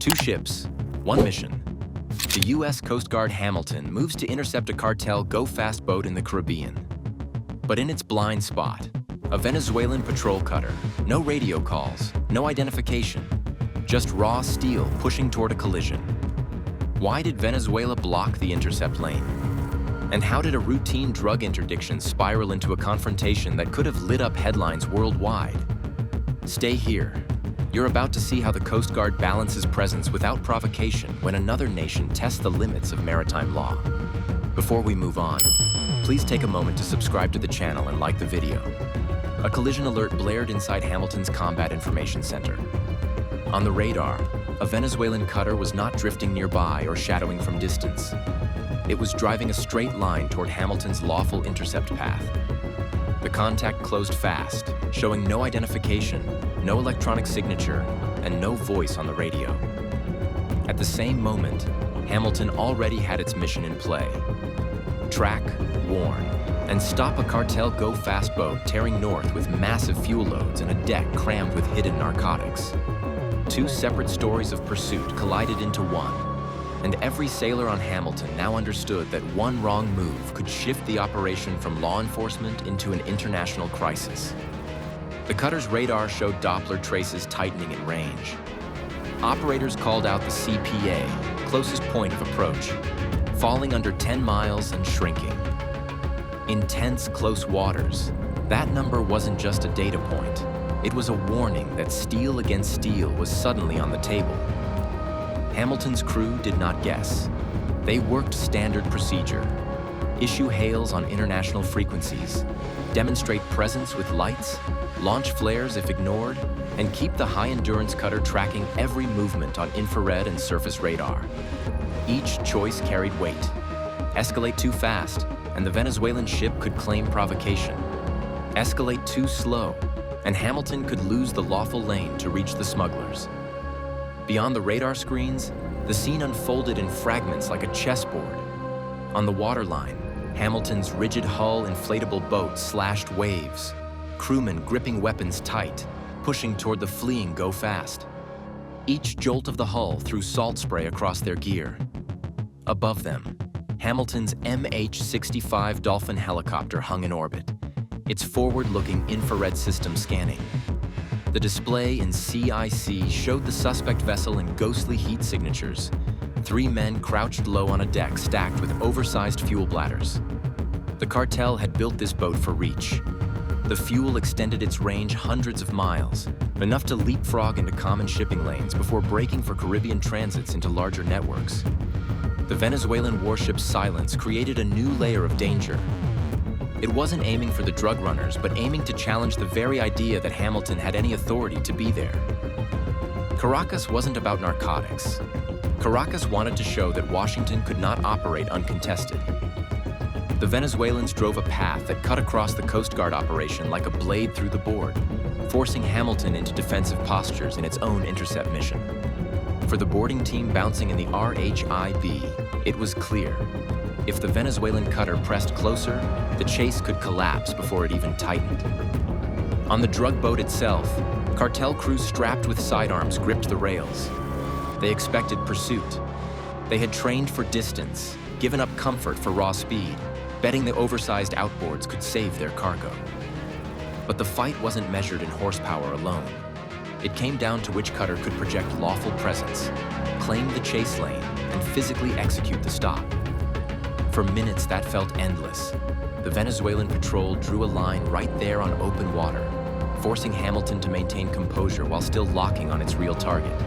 Two ships, one mission. The U.S. Coast Guard Hamilton moves to intercept a cartel go-fast boat in the Caribbean. But in its blind spot, a Venezuelan patrol cutter, no radio calls, no identification, just raw steel pushing toward a collision. Why did Venezuela block the intercept lane? And how did a routine drug interdiction spiral into a confrontation that could have lit up headlines worldwide? Stay here. You're about to see how the Coast Guard balances presence without provocation when another nation tests the limits of maritime law. Before we move on, please take a moment to subscribe to the channel and like the video. A collision alert blared inside Hamilton's Combat Information Center. On the radar, a Venezuelan cutter was not drifting nearby or shadowing from distance. It was driving a straight line toward Hamilton's lawful intercept path. The contact closed fast, showing no identification, no electronic signature, and no voice on the radio. At the same moment, Hamilton already had its mission in play. Track, warn, and stop a cartel go-fast boat tearing north with massive fuel loads and a deck crammed with hidden narcotics. Two separate stories of pursuit collided into one, and every sailor on Hamilton now understood that one wrong move could shift the operation from law enforcement into an international crisis. The cutter's radar showed Doppler traces tightening in range. Operators called out the CPA, closest point of approach, falling under 10 miles and shrinking. In tense, close waters, that number wasn't just a data point. It was a warning that steel against steel was suddenly on the table. Hamilton's crew did not guess. They worked standard procedure. Issue hails on international frequencies, demonstrate presence with lights, launch flares if ignored, and keep the high-endurance cutter tracking every movement on infrared and surface radar. Each choice carried weight. Escalate too fast, and the Venezuelan ship could claim provocation. Escalate too slow, and Hamilton could lose the lawful lane to reach the smugglers. Beyond the radar screens, the scene unfolded in fragments like a chessboard. On the waterline, Hamilton's rigid hull inflatable boat slashed waves, crewmen gripping weapons tight, pushing toward the fleeing go-fast. Each jolt of the hull threw salt spray across their gear. Above them, Hamilton's MH-65 Dolphin helicopter hung in orbit, its forward-looking infrared system scanning. The display in CIC showed the suspect vessel in ghostly heat signatures. 3 men crouched low on a deck stacked with oversized fuel bladders. The cartel had built this boat for reach. The fuel extended its range hundreds of miles, enough to leapfrog into common shipping lanes before breaking for Caribbean transits into larger networks. The Venezuelan warship's silence created a new layer of danger. It wasn't aiming for the drug runners, but aiming to challenge the very idea that Hamilton had any authority to be there. Caracas wasn't about narcotics. Caracas wanted to show that Washington could not operate uncontested. The Venezuelans drove a path that cut across the Coast Guard operation like a blade through the board, forcing Hamilton into defensive postures in its own intercept mission. For the boarding team bouncing in the RHIB, it was clear. If the Venezuelan cutter pressed closer, the chase could collapse before it even tightened. On the drug boat itself, cartel crews strapped with sidearms gripped the rails. They expected pursuit. They had trained for distance, given up comfort for raw speed, betting the oversized outboards could save their cargo. But the fight wasn't measured in horsepower alone. It came down to which cutter could project lawful presence, claim the chase lane, and physically execute the stop. For minutes, that felt endless. The Venezuelan patrol drew a line right there on open water, forcing Hamilton to maintain composure while still locking on its real target.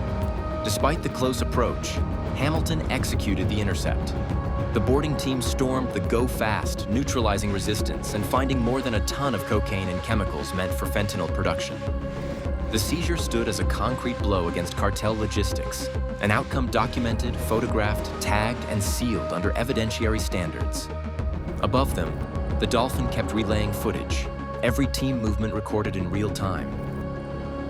Despite the close approach, Hamilton executed the intercept. The boarding team stormed the go-fast, neutralizing resistance and finding more than a ton of cocaine and chemicals meant for fentanyl production. The seizure stood as a concrete blow against cartel logistics, an outcome documented, photographed, tagged, and sealed under evidentiary standards. Above them, the Dolphin kept relaying footage, every team movement recorded in real time.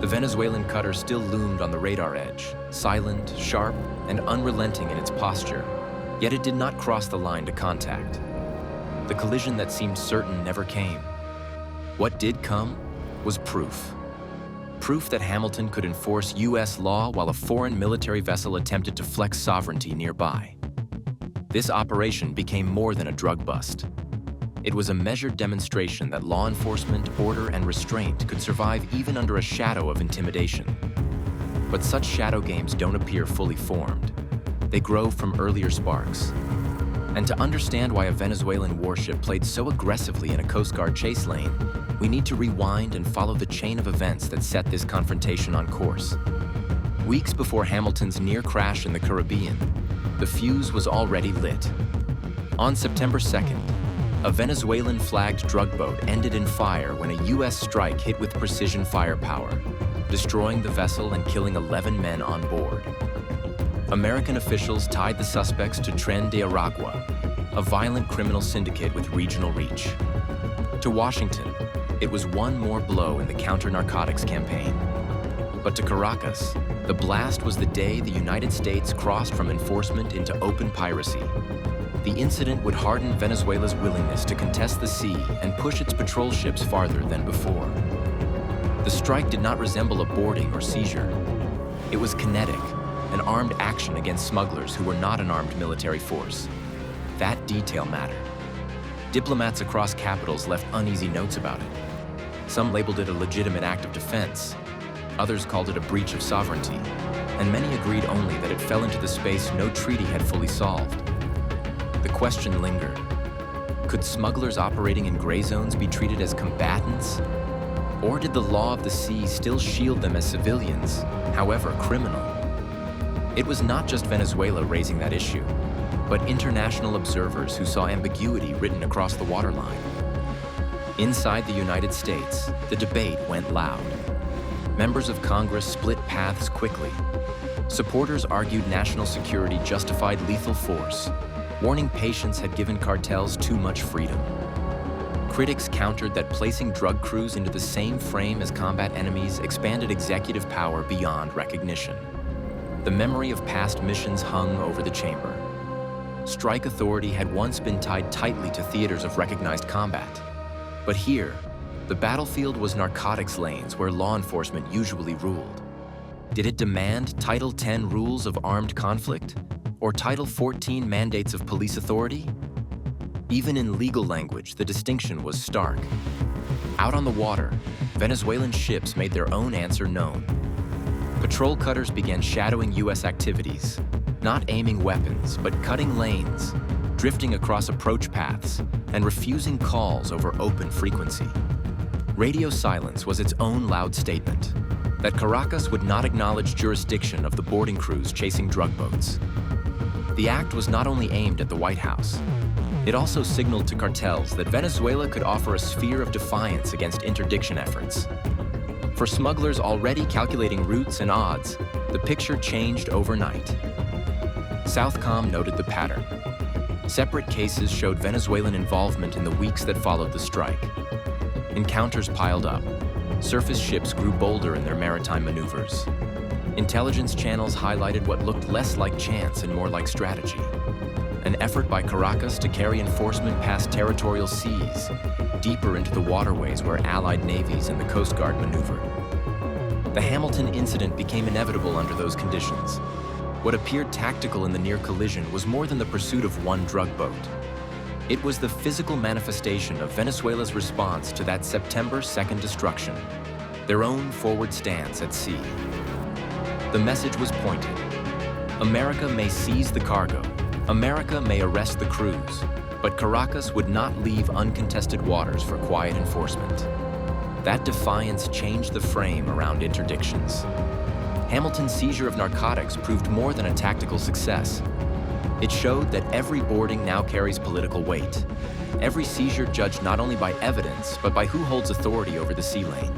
The Venezuelan cutter still loomed on the radar edge, silent, sharp, and unrelenting in its posture, yet it did not cross the line to contact. The collision that seemed certain never came. What did come was proof. proof that Hamilton could enforce U.S. law while a foreign military vessel attempted to flex sovereignty nearby. This operation became more than a drug bust. It was a measured demonstration that law enforcement, order, and restraint could survive even under a shadow of intimidation. But such shadow games don't appear fully formed. They grow from earlier sparks. And to understand why a Venezuelan warship played so aggressively in a Coast Guard chase lane, we need to rewind and follow the chain of events that set this confrontation on course. Weeks before Hamilton's near crash in the Caribbean, the fuse was already lit. On September 2nd, a Venezuelan-flagged drug boat ended in fire when a U.S. strike hit with precision firepower, destroying the vessel and killing 11 men on board. American officials tied the suspects to Tren de Aragua, a violent criminal syndicate with regional reach. To Washington, it was one more blow in the counter-narcotics campaign. But to Caracas, the blast was the day the United States crossed from enforcement into open piracy. The incident would harden Venezuela's willingness to contest the sea and push its patrol ships farther than before. The strike did not resemble a boarding or seizure. It was kinetic, an armed action against smugglers who were not an armed military force. That detail mattered. Diplomats across capitals left uneasy notes about it. Some labeled it a legitimate act of defense. Others called it a breach of sovereignty. And many agreed only that it fell into the space no treaty had fully solved. The question lingered. Could smugglers operating in gray zones be treated as combatants? Or did the law of the sea still shield them as civilians, however criminal? It was not just Venezuela raising that issue, but international observers who saw ambiguity written across the waterline. Inside the United States, the debate went loud. Members of Congress split paths quickly. Supporters argued national security justified lethal force, warning patience had given cartels too much freedom. Critics countered that placing drug crews into the same frame as combat enemies expanded executive power beyond recognition. The memory of past missions hung over the chamber. Strike authority had once been tied tightly to theaters of recognized combat. But here, the battlefield was narcotics lanes where law enforcement usually ruled. Did it demand Title 10 rules of armed conflict? Or Title 14 mandates of police authority? Even in legal language, the distinction was stark. Out on the water, Venezuelan ships made their own answer known. Patrol cutters began shadowing U.S. activities, not aiming weapons, but cutting lanes, drifting across approach paths, and refusing calls over open frequency. Radio silence was its own loud statement that Caracas would not acknowledge jurisdiction of the boarding crews chasing drug boats. The act was not only aimed at the White House, it also signaled to cartels that Venezuela could offer a sphere of defiance against interdiction efforts. For smugglers already calculating routes and odds, the picture changed overnight. Southcom noted the pattern. Separate cases showed Venezuelan involvement in the weeks that followed the strike. Encounters piled up. Surface ships grew bolder in their maritime maneuvers. Intelligence channels highlighted what looked less like chance and more like strategy. An effort by Caracas to carry enforcement past territorial seas, deeper into the waterways where Allied navies and the Coast Guard maneuvered. The Hamilton incident became inevitable under those conditions. What appeared tactical in the near collision was more than the pursuit of one drug boat. It was the physical manifestation of Venezuela's response to that September 2nd destruction, their own forward stance at sea. The message was pointed. America may seize the cargo, America may arrest the crews, but Caracas would not leave uncontested waters for quiet enforcement. That defiance changed the frame around interdictions. Hamilton's seizure of narcotics proved more than a tactical success. It showed that every boarding now carries political weight. Every seizure judged not only by evidence, but by who holds authority over the sea lane.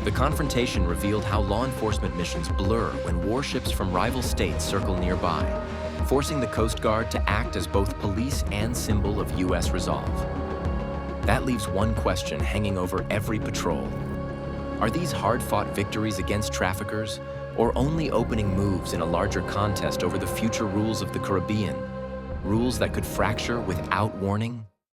The confrontation revealed how law enforcement missions blur when warships from rival states circle nearby, forcing the Coast Guard to act as both police and symbol of U.S. resolve. That leaves one question hanging over every patrol. Are these hard-fought victories against traffickers, or only opening moves in a larger contest over the future rules of the Caribbean, rules that could fracture without warning?